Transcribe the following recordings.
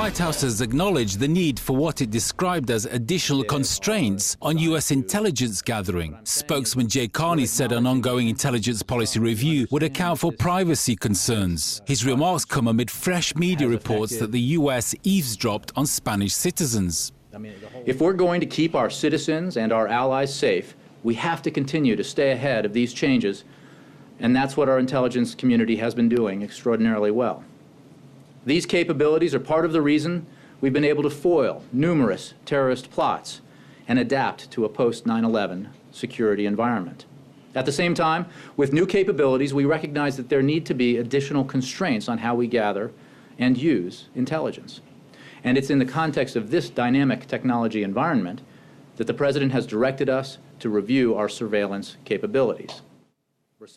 White House has acknowledged the need for what it described as additional constraints on U.S. intelligence gathering. Spokesman Jay Carney said an ongoing intelligence policy review would account for privacy concerns. His remarks come amid fresh media reports that the U.S. eavesdropped on Spanish citizens. If we're going to keep our citizens and our allies safe, we have to continue to stay ahead of these changes, and that's what our intelligence community has been doing extraordinarily well. These capabilities are part of the reason we've been able to foil numerous terrorist plots and adapt to a post-9/11 security environment. At the same time, with new capabilities, we recognize that there need to be additional constraints on how we gather and use intelligence. And it's in the context of this dynamic technology environment that the President has directed us to review our surveillance capabilities.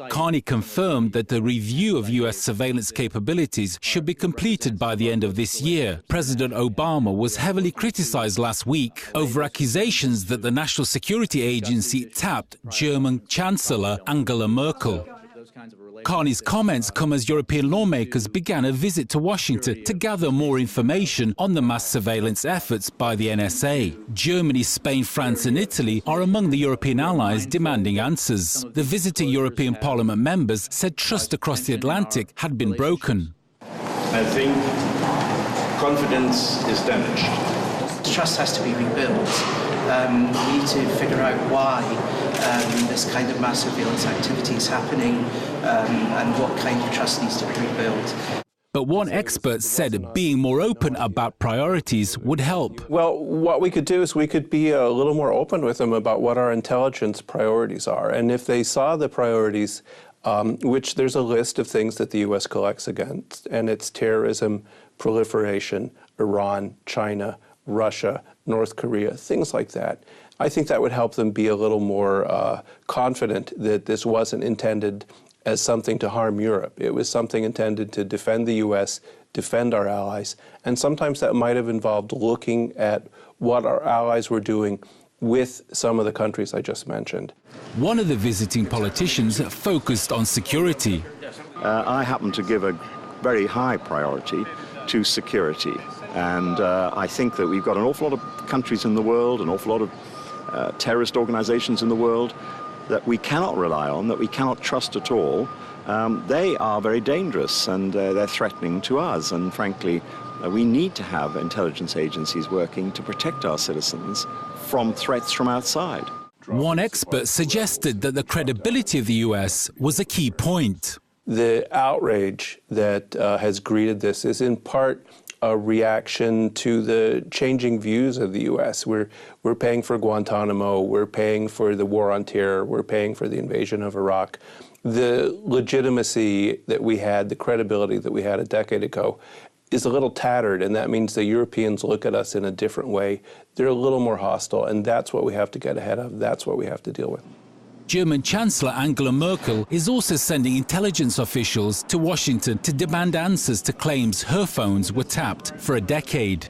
Carney confirmed that the review of U.S. surveillance capabilities should be completed by the end of this year. President Obama was heavily criticized last week over accusations that the National Security Agency tapped German Chancellor Angela Merkel. Carney's comments come as European lawmakers began a visit to Washington to gather more information on the mass surveillance efforts by the NSA. Germany, Spain, France and Italy are among the European allies demanding answers. The visiting European Parliament members said trust across the Atlantic had been broken. I think confidence is damaged. Trust has to be rebuilt. We need to figure out why this kind of mass surveillance activity is happening and what kind of trust needs to be rebuilt. But one expert said being more open about priorities would help. Well, what we could do is we could be a little more open with them about what our intelligence priorities are. And if they saw the priorities, which there's a list of things that the U.S. collects against, and it's terrorism, proliferation, Iran, China, Russia, North Korea, things like that. I think that would help them be a little more confident that this wasn't intended as something to harm Europe. It was something intended to defend the U.S., defend our allies, and sometimes that might have involved looking at what our allies were doing with some of the countries I just mentioned. One of the visiting politicians focused on security. I happen to give a very high priority to security. And I think that we've got an awful lot of countries in the world, an awful lot of terrorist organizations in the world that we cannot rely on, that we cannot trust at all. They are very dangerous and they're threatening to us. And frankly, we need to have intelligence agencies working to protect our citizens from threats from outside. One expert suggested that the credibility of the U.S. was a key point. The outrage that has greeted this is in part a reaction to the changing views of the U.S. We're paying for Guantanamo, we're paying for the war on terror, we're paying for the invasion of Iraq. The legitimacy that we had, the credibility that we had a decade ago is a little tattered, and that means the Europeans look at us in a different way. They're a little more hostile, and that's what we have to get ahead of. That's what we have to deal with. German Chancellor Angela Merkel is also sending intelligence officials to Washington to demand answers to claims her phones were tapped for a decade.